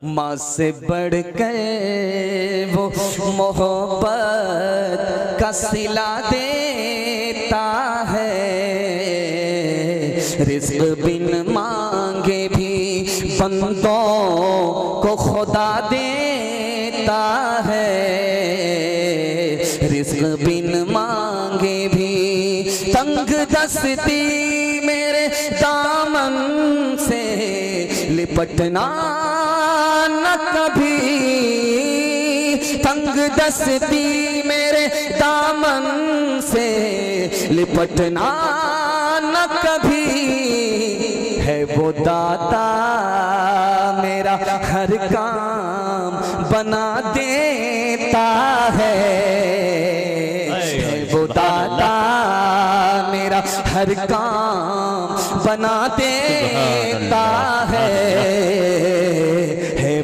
माँ से बढ़कर वो मोहब्बत का सिला देता है। रिज़्क़ बिन मांगे भी बंदों को खुदा देता है। रिज़्क़ बिन मांगे भी तंग दस्ती मेरे दामन से लिपटना न कभी। तंग दस्ती मेरे दामन से लिपटना न कभी। है वो दाता मेरा हर काम बना देता है। वो दाता मेरा हर काम बना देता है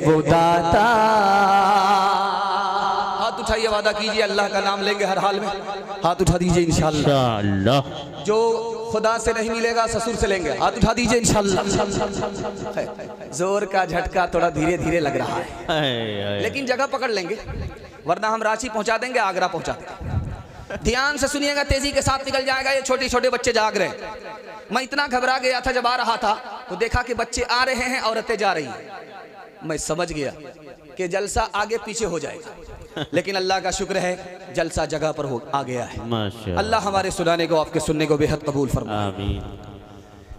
वो दाता। हाथ उठाइए, वादा कीजिए अल्लाह का नाम लेंगे हर हाल में। हाथ उठा दीजिए इंशाअल्लाह। जो खुदा से नहीं मिलेगा ससुर से लेंगे। हाथ उठा दीजिए इंशाअल्लाह। जोर का झटका थोड़ा धीरे धीरे लग रहा है, लेकिन जगह पकड़ लेंगे, वरना हम रांची पहुंचा देंगे, आगरा पहुंचा देंगे। ध्यान से सुनिएगा, तेजी के साथ निकल जाएगा। ये छोटे छोटे बच्चे जाग रहे हैं। मैं इतना घबरा गया था जब आ रहा था तो देखा कि बच्चे आ रहे हैं, औरतें जा रही हैं। मैं समझ गया कि जलसा आगे पीछे हो जाएगा, लेकिन अल्लाह का शुक्र है जलसा जगह पर आ गया है। अल्लाह हमारे सुनाने को, आपके सुनने को बेहद कबूल फरमाए।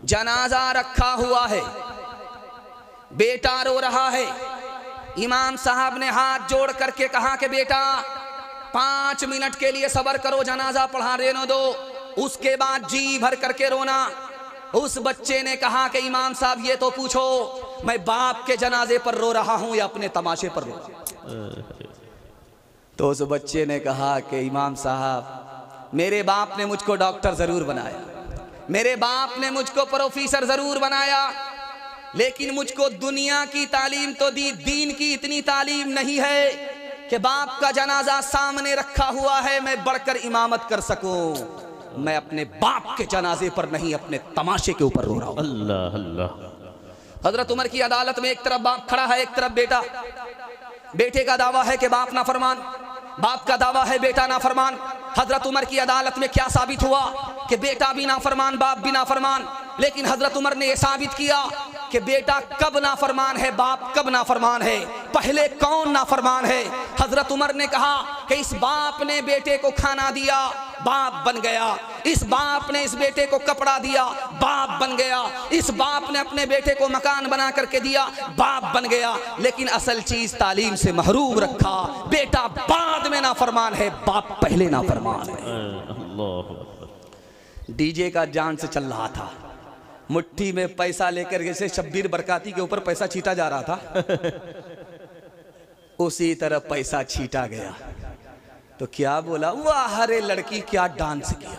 जनाजा रखा हुआ है, बेटा रो रहा है। इमाम साहब ने हाथ जोड़ करके कहा कि बेटा 5 मिनट के लिए सब्र करो, जनाजा पढ़ा देने दो, उसके बाद जी भर करके रोना। उस बच्चे ने कहा कि इमाम साहब ये तो पूछो, मैं बाप के जनाजे पर रो रहा हूं या अपने तमाशे पर रो रहा हूं? तो उस बच्चे ने कहा कि इमाम साहब, मेरे बाप ने मुझको डॉक्टर जरूर बनाया, मेरे बाप ने मुझको प्रोफेसर जरूर बनाया, लेकिन मुझको दुनिया की तालीम तो दी, दीन की इतनी तालीम नहीं है कि बाप का जनाजा सामने रखा हुआ है मैं बढ़कर इमामत कर सकूं। मैं अपने बाप के जनाजे पर नहीं, अपने तमाशे के ऊपर रो रहा हूं। अल्लाह अल्लाह। हजरत उमर की अदालत में एक तरफ बाप खड़ा है, एक तरफ बेटा। बेटे का दावा है कि बाप नाफरमान, बाप का दावा है बेटा नाफरमान। हजरत उमर की अदालत में क्या साबित हुआ कि बेटा भी नाफरमान, बाप भी नाफरमान। लेकिन हजरत उमर ने यह साबित किया कि बेटा कब नाफरमान है, बाप कब नाफरमान है, पहले कौन नाफरमान है। हजरत उमर ने कहा कि इस बाप ने बेटे को खाना दिया, बाप बन गया। इस बाप ने इस बेटे को कपड़ा दिया, बाप बन गया। इस बाप ने अपने बेटे को मकान बना करके दिया, बाप बन गया। लेकिन असल चीज तालीम से महरूम रखा। बेटा बाद में नाफरमान है, बाप पहले नाफरमान है। डीजे का जान से चल रहा था, मुट्ठी में पैसा लेकर जैसे शब्बीर बरकाती के ऊपर पैसा छीटा जा रहा था, उसी तरह पैसा छीटा गया। तो क्या बोला, वाह हरे लड़की क्या डांस किया।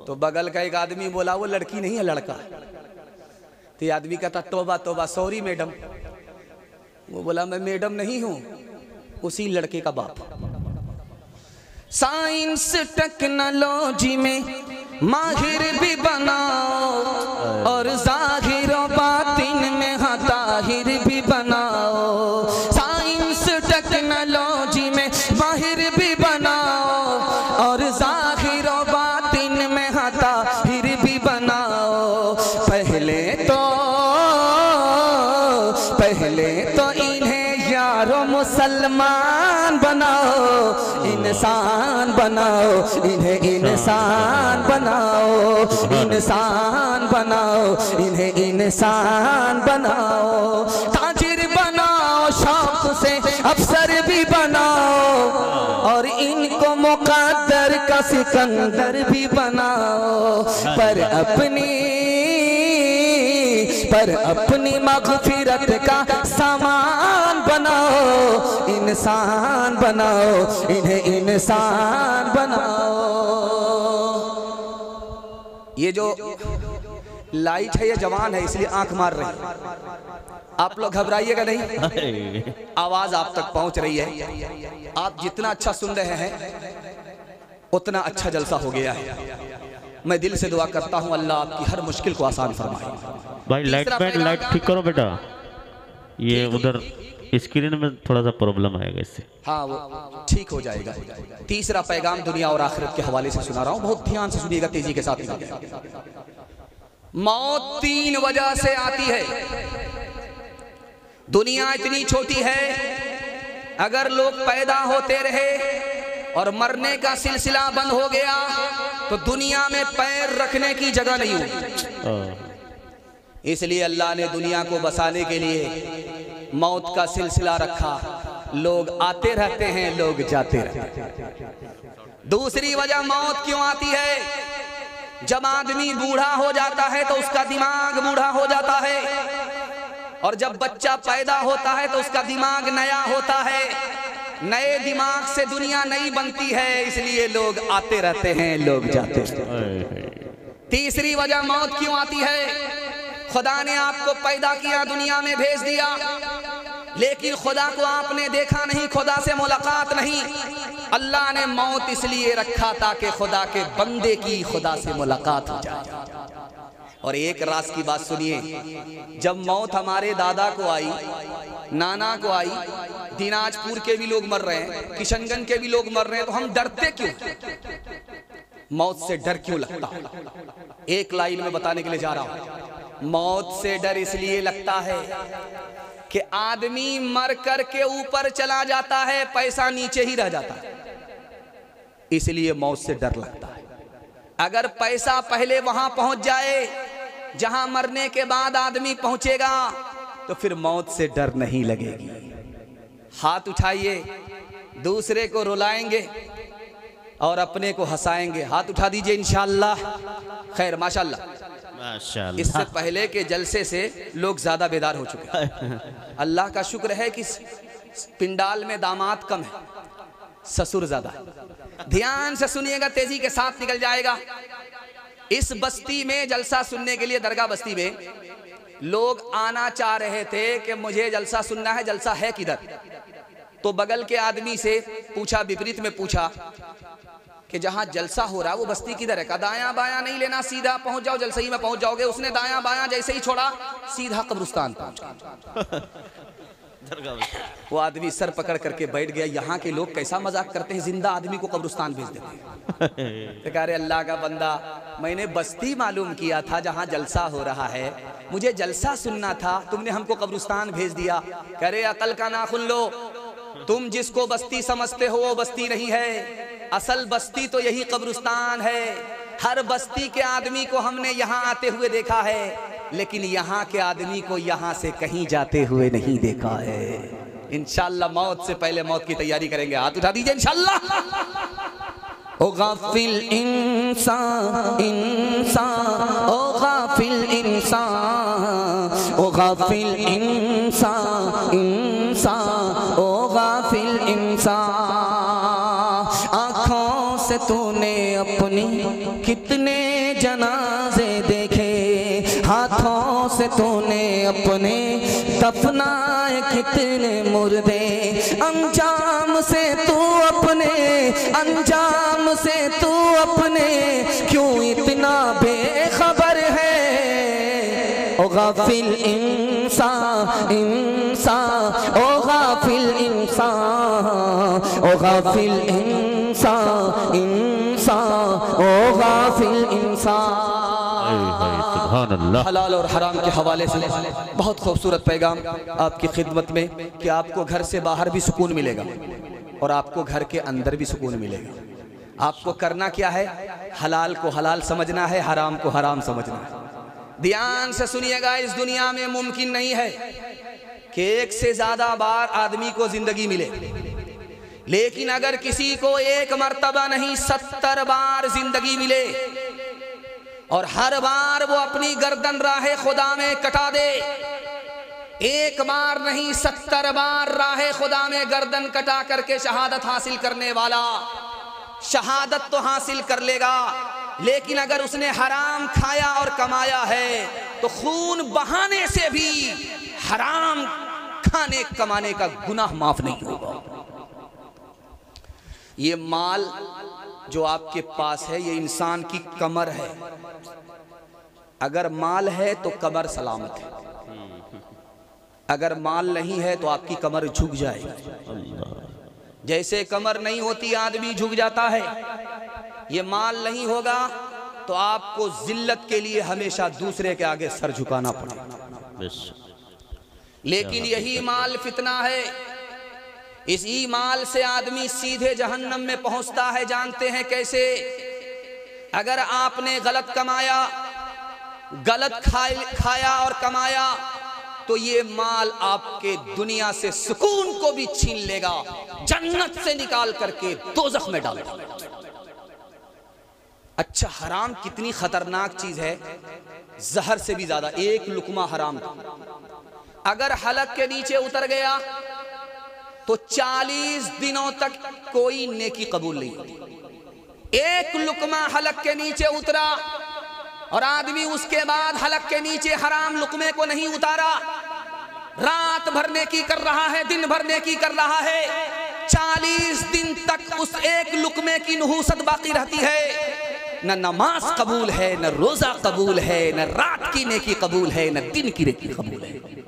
तो बगल का एक आदमी बोला, वो लड़की नहीं है लड़का। तो ये आदमी कहता तोबा तोबा, सॉरी मैडम। वो बोला मैं मैडम नहीं हूं, उसी लड़के का बाप। साइंस टेक्नोलॉजी में माहिर भी बनाओ और जाहिर बातिन में ताहिर भी बनाओ। साइंस टेक्नोलॉजी में माहिर भी बनाओ और जाहिर बातिन में ताहिर भी बनाओ। पहले तो इन्हें यारो मुसलमान बनाओ, इंसान बनाओ, इन्हें इंसान बनाओ, इंसान बनाओ, इन्हें इंसान बनाओ। ताजिर बनाओ, शौक से अफसर भी बनाओ और इनको मुकद्दर का सिकंदर भी बनाओ। पर अपनी मग़फ़िरत का सामान बनाओ, इंसान बनाओ, इन्हें इंसान बनाओ। ये जो लाइट है ये जवान है, इसलिए आंख मार रही है। आप लोग घबराइएगा नहीं, आवाज आप तक पहुंच रही है। आप जितना अच्छा सुन रहे हैं उतना अच्छा जलसा हो गया है। मैं दिल से दुआ करता हूं अल्लाह आपकी हर मुश्किल को आसान फरमाए। भाई लाइट ठीक करो बेटा। ये उधर स्क्रीन में थोड़ा सा प्रॉब्लम आएगा इससे। हाँ वो ठीक हो जाएगा। तीसरा पैगाम दुनिया और आखिरत के हवाले से सुना रहा हूँ, बहुत ध्यान से सुनिएगा, तेजी के साथ। मौत 3 वजह से आती है। दुनिया इतनी छोटी है, अगर लोग पैदा होते रहे और मरने का सिलसिला बंद हो गया तो दुनिया में पैर रखने की जगह नहीं होगी। इसलिए अल्लाह ने दुनिया को बसाने के लिए मौत का सिलसिला रखा। लोग आते रहते हैं, लोग जाते रहते हैं। दूसरी वजह मौत क्यों आती है? जब आदमी बूढ़ा हो जाता है तो उसका दिमाग बूढ़ा हो जाता है, और जब बच्चा पैदा होता है तो उसका दिमाग नया होता है। नए दिमाग से दुनिया नई बनती है, इसलिए लोग आते रहते हैं, लोग जाते हैं। तीसरी वजह मौत क्यों आती है? खुदा ने आपको पैदा किया, दुनिया में भेज दिया, लेकिन खुदा को आपने देखा नहीं, खुदा से मुलाकात नहीं। अल्लाह ने मौत इसलिए रखा ताकि खुदा के बंदे की खुदा से मुलाकात हो जाए। और एक राज की बात सुनिए, जब मौत हमारे दादा को आई, नाना को आई, दिनाजपुर के भी लोग मर रहे हैं, किशनगंज के भी लोग मर रहे हैं, तो हम डरते क्यों? मौत से डर क्यों लगता? एक लाइन में बताने के लिए जा रहा हूं। मौत से डर इसलिए लगता है कि आदमी मर कर के ऊपर चला जाता है, पैसा नीचे ही रह जाता है, इसलिए मौत से डर लगता है। अगर पैसा पहले वहां पहुंच जाए जहां मरने के बाद आदमी पहुंचेगा तो फिर मौत से डर नहीं लगेगी। हाथ उठाइए, दूसरे को रुलाएंगे और अपने को हंसाएंगे। हाथ उठा दीजिए इंशाअल्लाह। खैर माशाअल्लाह, माशाअल्लाह। इससे पहले के जलसे से लोग ज्यादा बेदार हो चुके हैं। अल्लाह का शुक्र है कि पिंडाल में दामाद कम है, ससुर ज्यादा है। ध्यान से सुनिएगा, तेजी के साथ निकल जाएगा। इस बस्ती में जलसा सुनने के लिए, दरगाह बस्ती में लोग आना चाह रहे थे कि मुझे जलसा सुनना है, जलसा है किधर? तो बगल के आदमी से पूछा, विपरीत में पूछा कि जहां जलसा हो रहा है वो बस्ती किधर है? कहा दायां बायां नहीं लेना, सीधा पहुंच जाओ, जलसई में पहुंच जाओगे। उसने दायां बायां जैसे ही छोड़ा, सीधा कब्रिस्तान पहुंच। वो आदमी सर पकड़ करके बैठ गया। यहाँ के लोग कैसा मजाक करते हैं, जिंदा आदमी को कब्रिस्तान भेज देते हैं। तो कह रहे अल्लाह का बंदा, मैंने बस्ती मालूम किया था जहाँ जलसा हो रहा है, मुझे जलसा सुनना था, तुमने हमको कब्रिस्तान भेज दिया। कह रहे अकल का नाखून लो, तुम जिसको बस्ती समझते हो वो बस्ती नहीं है, असल बस्ती तो यही कब्रिस्तान है। हर बस्ती के आदमी को हमने यहाँ आते हुए देखा है, लेकिन यहाँ के आदमी को यहाँ से कहीं जाते हुए नहीं देखा है। इंशाअल्लाह मौत से पहले मौत की तैयारी करेंगे। हाथ उठा दीजिए इंशाअल्लाह। ओ गाफिल इंसान, इंसान, ओ गाफिल इंसान, ओ गाफिल इंसान, इंसान, ओ गाफिल इंसान। आँखों से तूने अपनी कितने जनाजे देखे, हाथों से तूने अपने दफनाए कितने मुर्दे, अंजाम से तू अपने, अंजाम से तू अपने क्यों इतना बेखबर है? ओ गाफिल इंसान, इंसान, ओ गाफिल इंसान, ओ गाफिल इंसान, इंसान, ओ गाफिल इंसान। हलाल और हराम के हवाले से बहुत खूबसूरत पैगाम आपकी खिदमत में कि आपको घर से बाहर भी सुकून मिलेगा और आपको घर के अंदर भी सुकून मिलेगा। आपको करना क्या है? हलाल को हलाल समझना है, हराम को हराम समझना है। ध्यान से सुनिएगा, इस दुनिया में मुमकिन नहीं है कि एक से ज्यादा बार आदमी को जिंदगी मिले, लेकिन अगर किसी को एक मर्तबा नहीं 70 बार जिंदगी मिले और हर बार वो अपनी गर्दन राहे खुदा में कटा दे, एक बार नहीं 70 बार राहे खुदा में गर्दन कटा करके शहादत हासिल करने वाला शहादत तो हासिल कर लेगा, लेकिन अगर उसने हराम खाया और कमाया है तो खून बहाने से भी हराम खाने कमाने का गुनाह माफ नहीं होगा। ये माल जो आपके पास है ये इंसान की कमर है, अगर माल है तो कमर सलामत है। अगर माल नहीं है तो आपकी कमर झुक जाएगी। जैसे कमर नहीं होती आदमी झुक जाता है, ये माल नहीं होगा तो आपको जिल्लत के लिए हमेशा दूसरे के आगे सर झुकाना पड़ेगा। लेकिन यही माल फितना है। इसी माल से आदमी सीधे जहन्नम में पहुंचता है। जानते हैं कैसे? अगर आपने गलत कमाया, गलत खाया और कमाया तो ये माल आपके दुनिया से सुकून को भी छीन लेगा, जन्नत से निकाल करके दोज़ख में डालेगा। अच्छा, हराम कितनी खतरनाक चीज है, जहर से भी ज्यादा। एक लुकमा हराम अगर हलक के नीचे उतर गया तो 40 दिनों तक कोई नेकी कबूल नहीं होती। एक लुकमा हलक के नीचे उतरा और आदमी उसके बाद हलक के नीचे हराम लुकमे को नहीं उतारा, रात भर नेकी कर रहा है, दिन भर नेकी कर रहा है, 40 दिन तक उस एक लुकमे की नहूसत बाकी रहती है। न नमाज कबूल है, न रोजा कबूल है, न रात की नेकी कबूल है, न दिन की नेकी कबूल है।